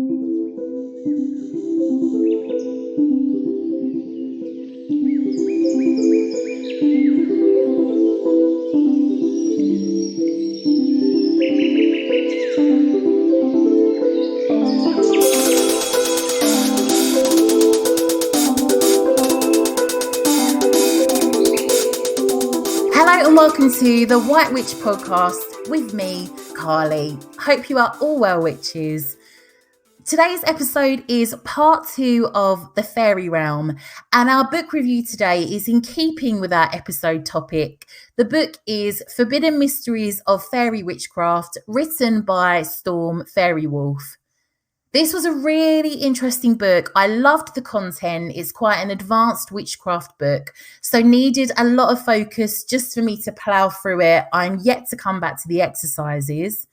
Hello and welcome to the White Witch podcast with me, Carly. Hope you are all well, witches. Today's episode is part 2 of the Faery Realm, and our book review today is in keeping with our episode topic. The book is Forbidden Mysteries of Faery Witchcraft, written by Storm Faerywolf. This was a really interesting book. I loved the content. It's quite an advanced witchcraft book, so needed a lot of focus just for me to plough through it. I'm yet to come back to the exercises.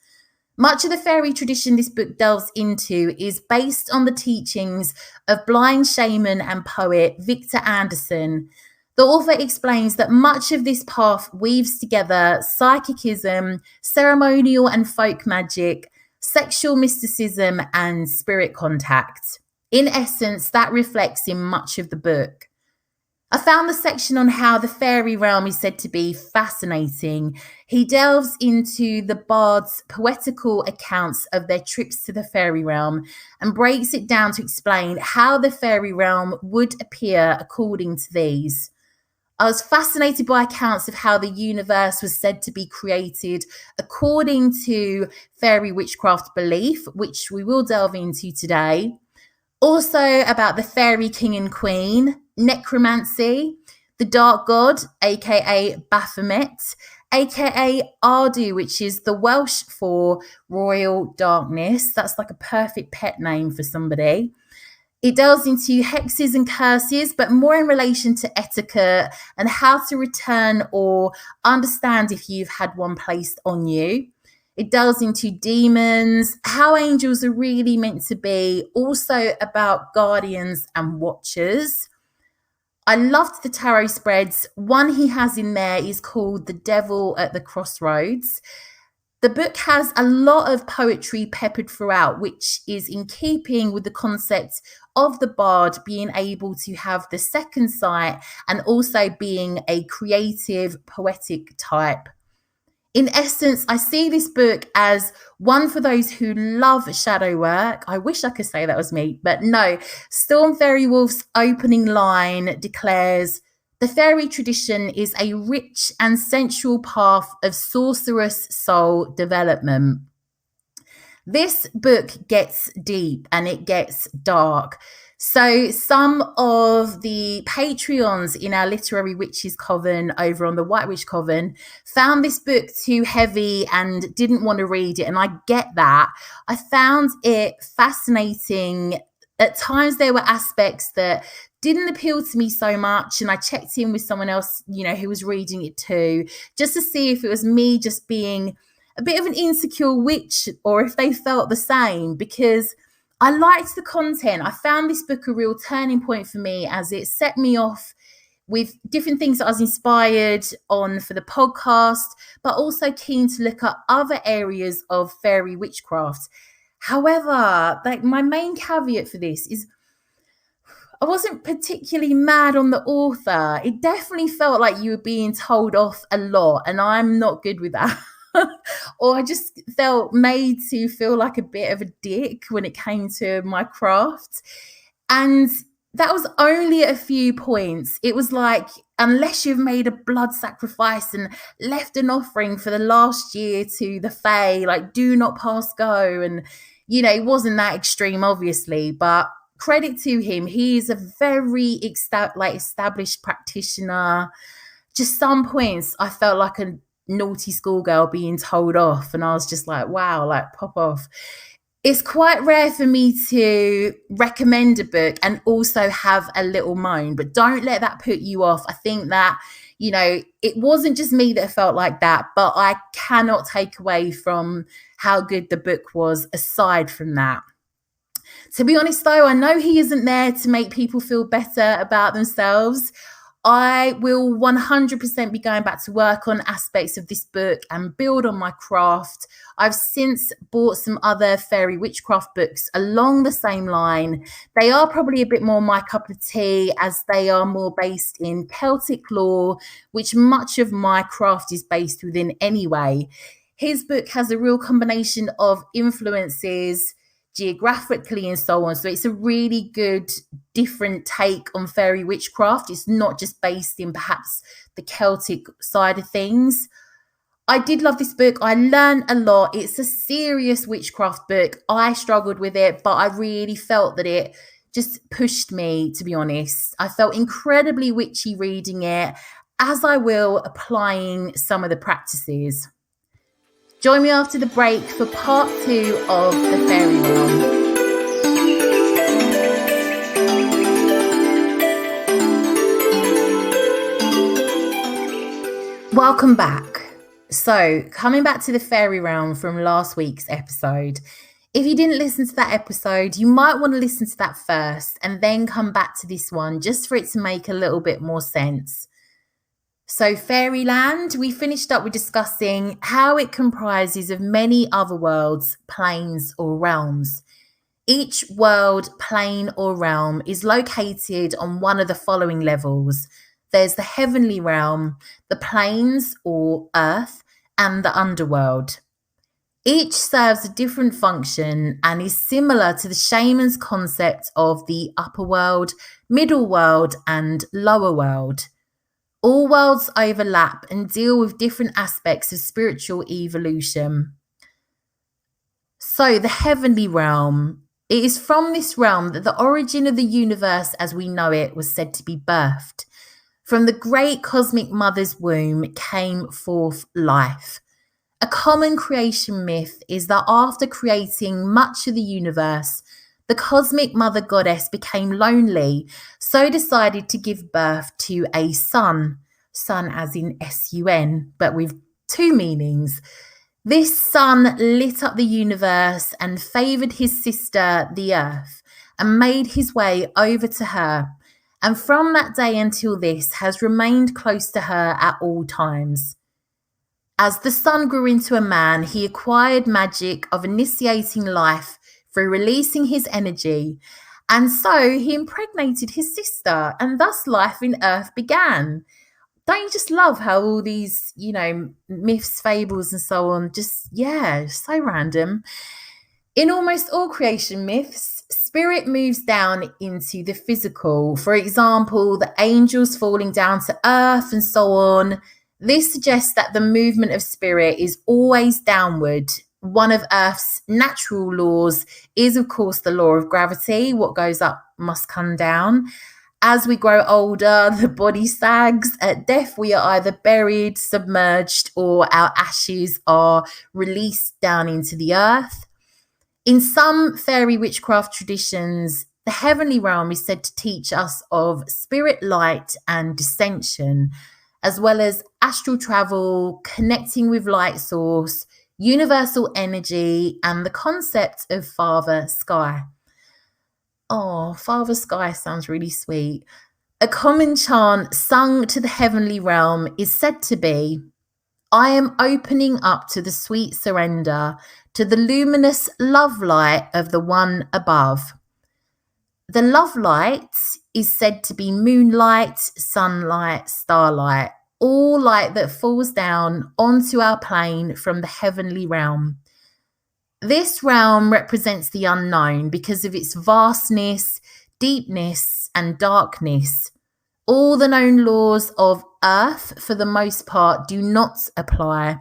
Much of the fairy tradition this book delves into is based on the teachings of blind shaman and poet Victor Anderson. The author explains that much of this path weaves together psychicism, ceremonial and folk magic, sexual mysticism, and spirit contact. In essence, that reflects in much of the book. I found the section on how the fairy realm is said to be fascinating. He delves into the bards' poetical accounts of their trips to the fairy realm and breaks it down to explain how the fairy realm would appear according to these. I was fascinated by accounts of how the universe was said to be created according to fairy witchcraft belief, which we will delve into today. Also about the fairy king and queen, necromancy, the dark god, aka Baphomet, aka Ardu, which is the Welsh for royal darkness. That's like a perfect pet name for somebody. It delves into hexes and curses, but more in relation to etiquette and how to return or understand if you've had one placed on you. It delves into demons, how angels are really meant to be, also about guardians and watchers. I loved the tarot spreads. One he has in there is called The Devil at the Crossroads. The book has a lot of poetry peppered throughout, which is in keeping with the concept of the bard being able to have the second sight and also being a creative, poetic type. In essence, I see this book as one for those who love shadow work. I wish I could say that was me, but no. Storm Faerywolf's opening line declares, "The fairy tradition is a rich and sensual path of sorcerous soul development." This book gets deep and it gets dark. So some of the Patreons in our Literary Witches Coven over on the White Witch Coven found this book too heavy and didn't want to read it. And I get that. I found it fascinating. At times there were aspects that didn't appeal to me so much, and I checked in with someone else, who was reading it too, just to see if it was me just being a bit of an insecure witch or if they felt the same, because I liked the content. I found this book a real turning point for me as it set me off with different things that I was inspired on for the podcast, but also keen to look at other areas of fairy witchcraft. However, my main caveat for this is I wasn't particularly mad on the author. It definitely felt like you were being told off a lot, and I'm not good with that. Or I just felt made to feel like a bit of a dick when it came to my craft. And that was only at a few points. It was like, unless you've made a blood sacrifice and left an offering for the last year to the Fae, do not pass go. And, it wasn't that extreme, obviously, but credit to him. He is a very established practitioner. Just some points I felt like a naughty schoolgirl being told off, and I was just like, wow, pop off. It's quite rare for me to recommend a book and also have a little moan, but don't let that put you off. I think that, it wasn't just me that felt like that, but I cannot take away from how good the book was aside from that. To be honest, though, I know he isn't there to make people feel better about themselves. I will 100% be going back to work on aspects of this book and build on my craft. I've since bought some other fairy witchcraft books along the same line. They are probably a bit more my cup of tea, as they are more based in Celtic lore, which much of my craft is based within anyway. His book has a real combination of influences geographically and so on. So it's a really good different take on fairy witchcraft. It's not just based in perhaps the Celtic side of things. I did love this book. I learned a lot. It's a serious witchcraft book. I struggled with it, but I really felt that it just pushed me, to be honest. I felt incredibly witchy reading it, as I will applying some of the practices. Join me after the break for part 2 of the Faery Realm. Welcome back. So, coming back to the Faery Realm from last week's episode. If you didn't listen to that episode, you might want to listen to that first and then come back to this one just for it to make a little bit more sense. So Fairyland, we finished up with discussing how it comprises of many other worlds, planes or realms. Each world, plane or realm is located on one of the following levels. There's the heavenly realm, the planes or earth, and the underworld. Each serves a different function and is similar to the shaman's concept of the upper world, middle world, and lower world. All worlds overlap and deal with different aspects of spiritual evolution. So, the heavenly realm. It is from this realm that the origin of the universe as we know it was said to be birthed. From the great cosmic mother's womb came forth life. A common creation myth is that after creating much of the universe, the cosmic mother goddess became lonely, so decided to give birth to a son as in S-U-N, but with two meanings. This sun lit up the universe and favoured his sister, the earth, and made his way over to her, and from that day until this has remained close to her at all times. As the sun grew into a man, he acquired magic of initiating life through releasing his energy, and so he impregnated his sister, and thus life in earth began. Don't you just love how all these, myths, fables and so on, so random. In almost all creation myths, spirit moves down into the physical. For example, the angels falling down to earth and so on. This suggests that the movement of spirit is always downward. One of Earth's natural laws is, of course, the law of gravity. What goes up must come down. As we grow older, the body sags. At death, we are either buried, submerged, or our ashes are released down into the earth. In some fairy witchcraft traditions, the heavenly realm is said to teach us of spirit light and dissension, as well as astral travel, connecting with light source, universal energy, and the concept of Father Sky. Oh, Father Sky sounds really sweet. A common chant sung to the heavenly realm is said to be, I am opening up to the sweet surrender, to the luminous love light of the one above. The love light is said to be moonlight, sunlight, starlight, all light that falls down onto our plane from the heavenly realm. This realm represents the unknown because of its vastness, deepness, and darkness. All the known laws of Earth, for the most part, do not apply.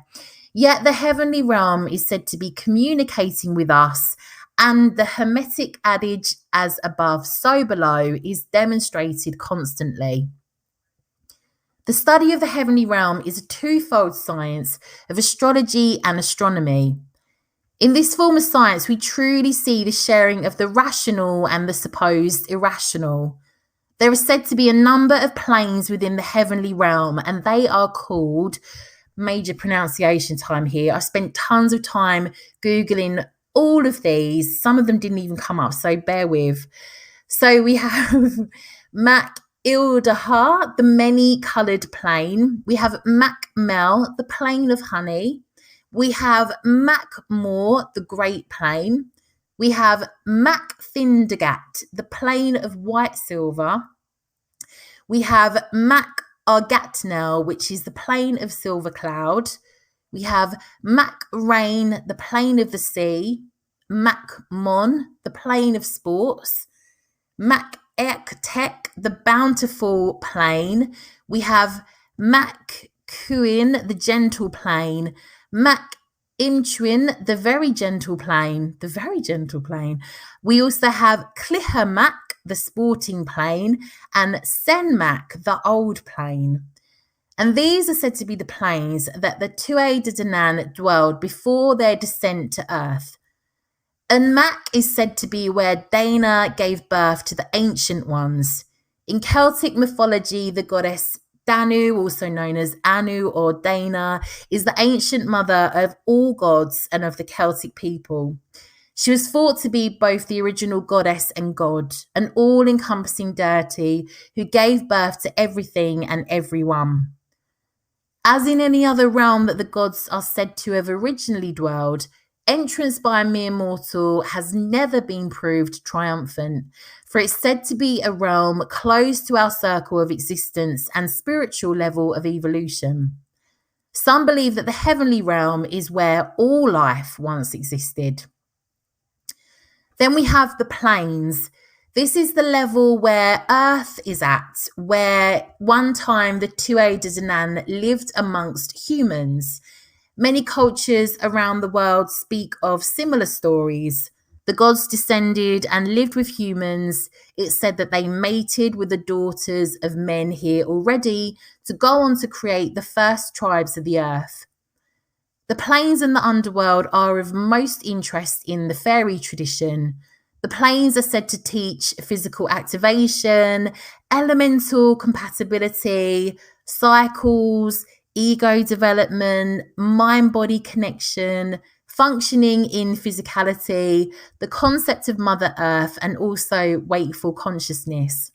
Yet the heavenly realm is said to be communicating with us, and the Hermetic adage, as above, so below, is demonstrated constantly. The study of the heavenly realm is a twofold science of astrology and astronomy. In this form of science, we truly see the sharing of the rational and the supposed irrational. There are said to be a number of planes within the heavenly realm, and they are called, major pronunciation time here, I spent tons of time Googling all of these. Some of them didn't even come up, so bear with. So we have Mak Ildaha, the many-coloured plane. We have Macmel, the plane of honey. We have Macmore, the great plane. We have Macfindagat, the plane of white silver. We have Mac Argatnel, which is the plane of silver cloud. We have Mac Rain, the plane of the sea. Mac Mon, the plane of sports. Mac Ektek, the bountiful plane. We have Mac Kuin, the gentle plane. Mac Imchwin, the very gentle plane. The very gentle plane. We also have Clihermac, the sporting plane, and Senmac, the old plane. And these are said to be the planes that the Tuatha De Danann dwelled before their descent to earth. And Mac is said to be where Dana gave birth to the ancient ones. In Celtic mythology, the goddess Danu, also known as Anu or Dana, is the ancient mother of all gods and of the Celtic people. She was thought to be both the original goddess and god, an all-encompassing deity who gave birth to everything and everyone. As in any other realm that the gods are said to have originally dwelled, entrance by a mere mortal has never been proved triumphant, for it's said to be a realm close to our circle of existence and spiritual level of evolution. Some believe that the heavenly realm is where all life once existed. Then we have the planes. This is the level where Earth is at, where one time the Tuatha De Danann lived amongst humans. Many cultures around the world speak of similar stories. The gods descended and lived with humans. It's said that they mated with the daughters of men here already to go on to create the first tribes of the earth. The planes and the underworld are of most interest in the fairy tradition. The planes are said to teach physical activation, elemental compatibility, cycles, ego development, mind-body connection, functioning in physicality, the concept of Mother Earth, and also wakeful consciousness.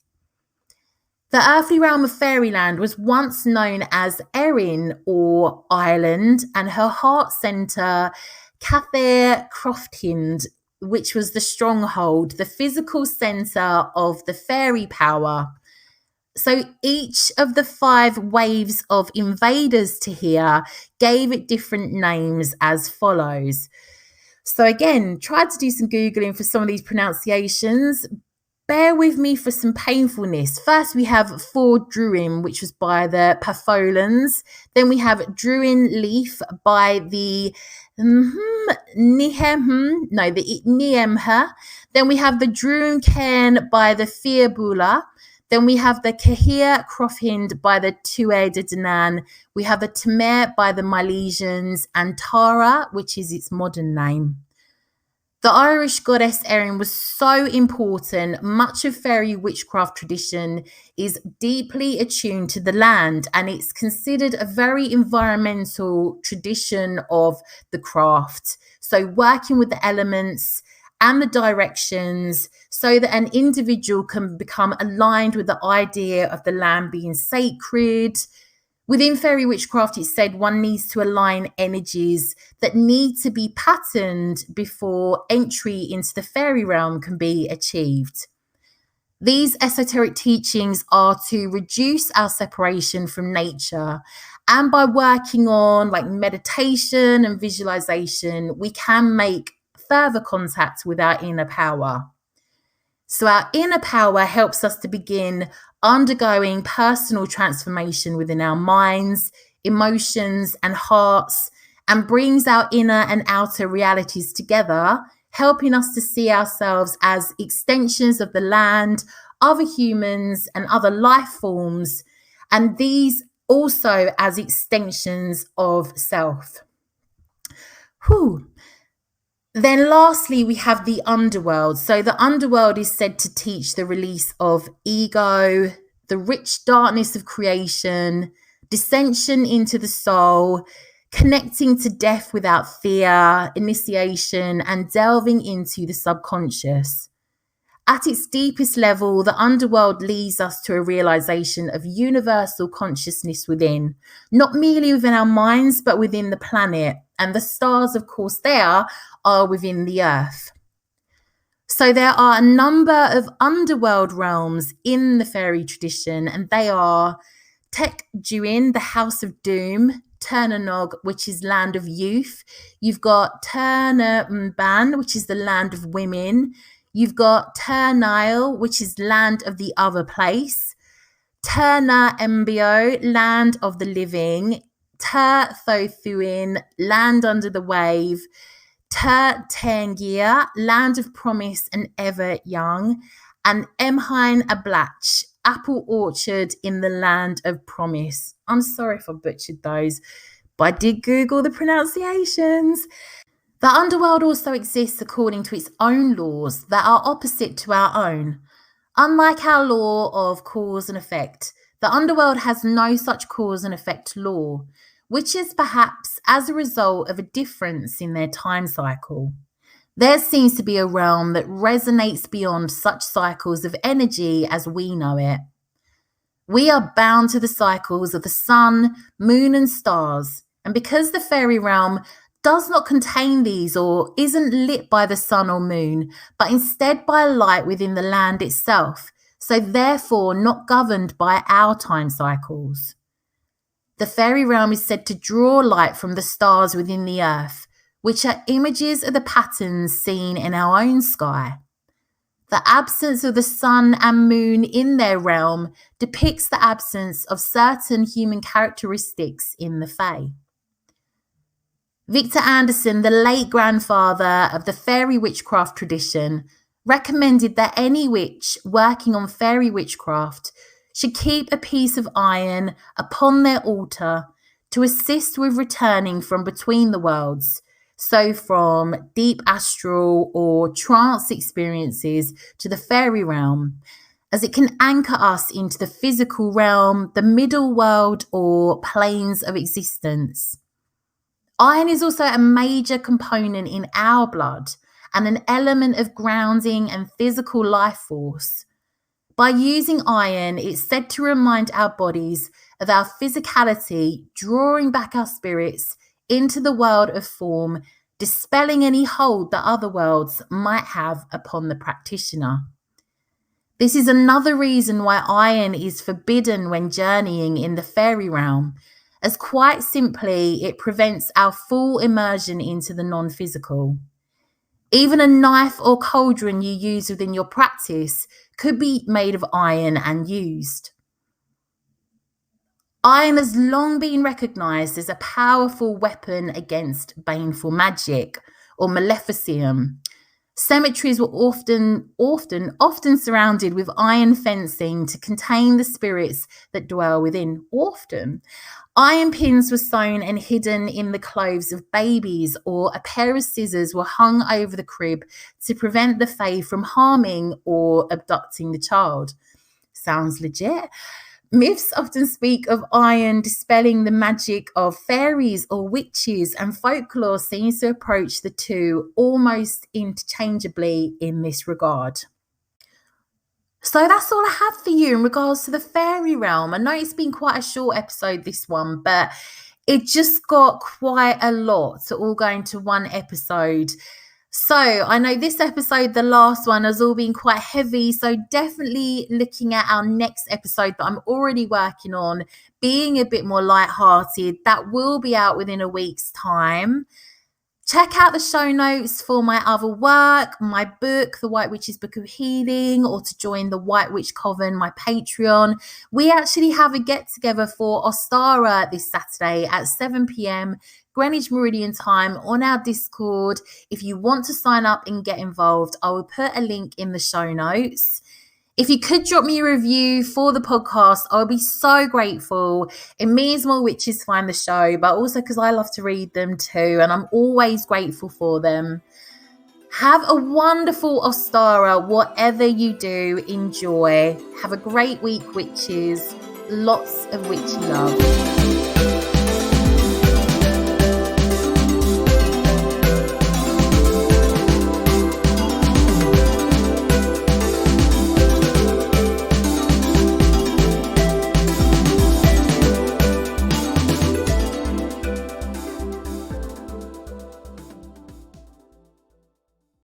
The earthly realm of fairyland was once known as Erin, or Island, and her heart centre, Cathair Crofthind, which was the stronghold, the physical centre of the fairy power. So each of the 5 waves of invaders to here gave it different names as follows. So again, tried to do some Googling for some of these pronunciations. Bear with me for some painfulness. First, we have For Druin, which was by the Patholans. Then we have Druin Leaf by the Niemha. Then we have the Druin Cairn by the Fiabula. Then we have the Cahir Crofhind by the Tuatha De Danann. We have the Tamer by the Milesians, and Tara, which is its modern name. The Irish goddess Erin was so important. Much of fairy witchcraft tradition is deeply attuned to the land, and it's considered a very environmental tradition of the craft. So working with the elements and the directions so that an individual can become aligned with the idea of the land being sacred. Within fairy witchcraft, it's said one needs to align energies that need to be patterned before entry into the fairy realm can be achieved. These esoteric teachings are to reduce our separation from nature, and by working on like meditation and visualization, we can make further contact with our inner power. So our inner power helps us to begin undergoing personal transformation within our minds, emotions, and hearts, and brings our inner and outer realities together, helping us to see ourselves as extensions of the land, other humans, and other life forms, and these also as extensions of self. Then lastly, we have the underworld. So the underworld is said to teach the release of ego, the rich darkness of creation, dissension into the soul, connecting to death without fear, initiation, and delving into the subconscious. At its deepest level, the underworld leads us to a realization of universal consciousness within, not merely within our minds, but within the planet. And the stars, of course, are within the earth. So there are a number of underworld realms in the fairy tradition, and they are Tek Duin, the House of Doom, Ternanog, which is land of youth. You've got Terna Mban, which is the land of women. You've got Ternile, which is land of the other place. Terna Embio, land of the living. Ter Thothuin, land under the wave. Ter Tengia, land of promise and ever young. And Emhine Ablach, apple orchard in the land of promise. I'm sorry if I butchered those, but I did Google the pronunciations. The underworld also exists according to its own laws that are opposite to our own. Unlike our law of cause and effect, the underworld has no such cause and effect law, which is perhaps as a result of a difference in their time cycle. There seems to be a realm that resonates beyond such cycles of energy as we know it. We are bound to the cycles of the sun, moon, and stars, and because the fairy realm does not contain these or isn't lit by the sun or moon, but instead by a light within the land itself, so therefore not governed by our time cycles. The fairy realm is said to draw light from the stars within the earth, which are images of the patterns seen in our own sky. The absence of the sun and moon in their realm depicts the absence of certain human characteristics in the Fae. Victor Anderson, the late grandfather of the fairy witchcraft tradition, recommended that any witch working on fairy witchcraft should keep a piece of iron upon their altar to assist with returning from between the worlds, so from deep astral or trance experiences to the fairy realm, as it can anchor us into the physical realm, the middle world, or planes of existence. Iron is also a major component in our blood and an element of grounding and physical life force. By using iron, it's said to remind our bodies of our physicality, drawing back our spirits into the world of form, dispelling any hold that other worlds might have upon the practitioner. This is another reason why iron is forbidden when journeying in the fairy realm, as quite simply it prevents our full immersion into the non-physical. Even a knife or cauldron you use within your practice could be made of iron and used. Iron has long been recognised as a powerful weapon against baneful magic or maleficium. Cemeteries were often surrounded with iron fencing to contain the spirits that dwell within. Iron pins were sewn and hidden in the clothes of babies, or a pair of scissors were hung over the crib to prevent the fae from harming or abducting the child. Sounds legit. Myths often speak of iron dispelling the magic of fairies or witches, and folklore seems to approach the two almost interchangeably in this regard. So that's all I have for you in regards to the fairy realm. I know it's been quite a short episode, this one, but it just got quite a lot to all go into one episode. So I know this episode, the last one, has all been quite heavy. So definitely looking at our next episode that I'm already working on, being a bit more lighthearted. That will be out within a week's time. Check out the show notes for my other work, my book, The White Witch's Book of Healing, or to join the White Witch Coven, my Patreon. We actually have a get-together for Ostara this Saturday at 7 p.m. Greenwich Meridian time on our Discord. If you want to sign up and get involved, I will put a link in the show notes. If you could drop me a review for the podcast, I would be so grateful. It means more witches find the show, but also because I love to read them too, and I'm always grateful for them. Have a wonderful Ostara, whatever you do, enjoy. Have a great week, witches. Lots of witchy love.